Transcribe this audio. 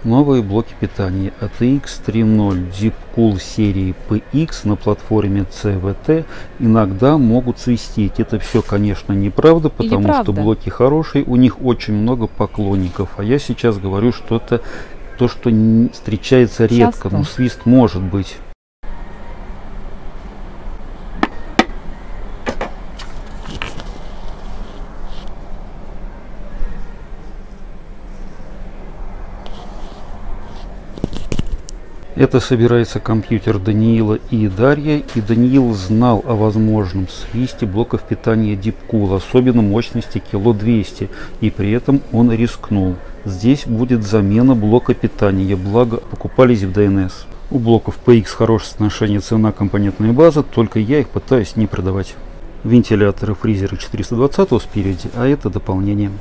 Новые блоки питания ATX 3.0 Deepcool серии PX на платформе CVT иногда могут свистеть. Это все, конечно, неправда, потому что блоки хорошие, у них очень много поклонников. А я сейчас говорю, что это то, что встречается редко, но свист может быть. Это собирается компьютер Даниила и Дарья, и Даниил знал о возможном свисте блоков питания Deepcool, особенно мощности 200 кг, и при этом он рискнул. Здесь будет замена блока питания, благо покупались в DNS. У блоков PX хорошее соотношение цена-компонентная база, только я их пытаюсь не продавать. Вентиляторы фрезера 420 спереди, а это дополнение.